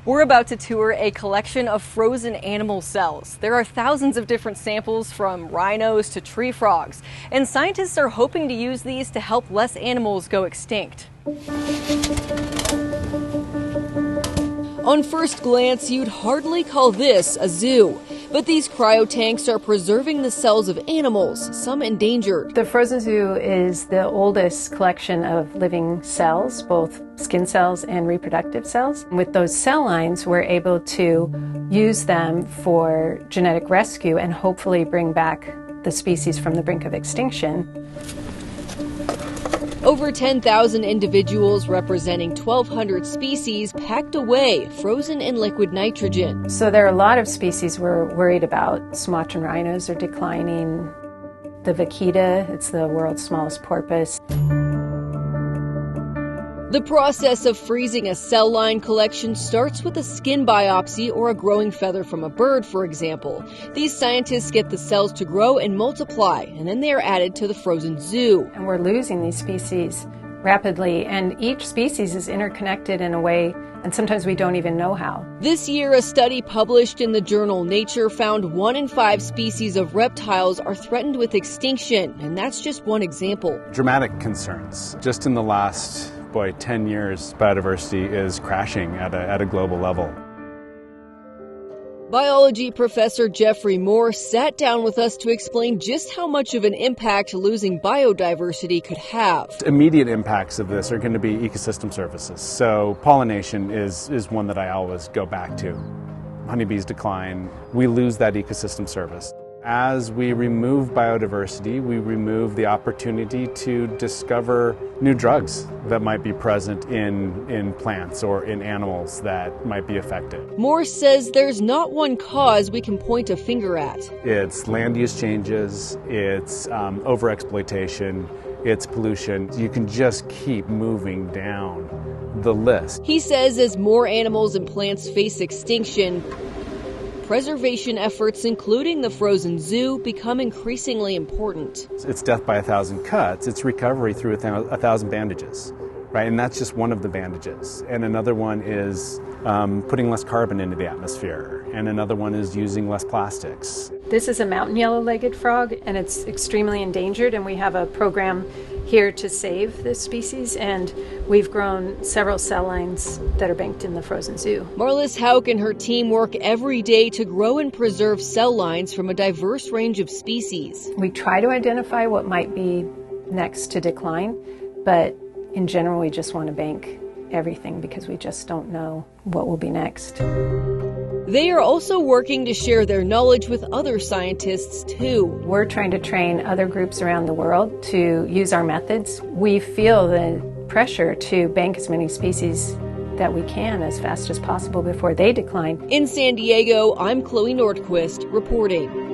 We're about to tour a collection of frozen animal cells. There are thousands of different samples from rhinos to tree frogs, and scientists are hoping to use these to help less animals go extinct. On first glance, you'd hardly call this a zoo. But these cryotanks are preserving the cells of animals, some endangered. The frozen zoo is the oldest collection of living cells, both skin cells and reproductive cells. With those cell lines, we're able to use them for genetic rescue and hopefully bring back the species from the brink of extinction. Over 10,000 individuals representing 1,200 species packed away, frozen in liquid nitrogen. So there are a lot of species we're worried about. Sumatran rhinos are declining. The vaquita, it's the world's smallest porpoise. The process of freezing a cell line collection starts with a skin biopsy or a growing feather from a bird, for example. These scientists get the cells to grow and multiply, and then they are added to the frozen zoo. And we're losing these species rapidly, and each species is interconnected in a way, and sometimes we don't even know how. This year, a study published in the journal Nature found 1 in 5 species of reptiles are threatened with extinction, and that's just one example. Dramatic concerns. Just in the last 10 years, biodiversity is crashing at a global level. Biology professor Jeffrey Moore sat down with us to explain just how much of an impact losing biodiversity could have. Immediate impacts of this are going to be ecosystem services. So pollination is one that I always go back to. Honeybees decline, we lose that ecosystem service. As we remove biodiversity, we remove the opportunity to discover new drugs that might be present in plants or in animals that might be affected. Moore says there's not one cause we can point a finger at. It's land use changes, it's overexploitation, it's pollution. You can just keep moving down the list. He says as more animals and plants face extinction, preservation efforts, including the frozen zoo, become increasingly important. It's death by 1,000 cuts. It's recovery through 1,000 bandages, right? And that's just one of the bandages. And another one is putting less carbon into the atmosphere. And another one is using less plastics. This is a mountain yellow-legged frog, and it's extremely endangered, and we have a program here to save this species, and we've grown several cell lines that are banked in the frozen zoo. Marlis Hauk and her team work every day to grow and preserve cell lines from a diverse range of species. We try to identify what might be next to decline, but in general we just want to bank everything because we just don't know what will be next. They are also working to share their knowledge with other scientists, too. We're trying to train other groups around the world to use our methods. We feel the pressure to bank as many species that we can as fast as possible before they decline. In San Diego, I'm Chloe Nordquist reporting.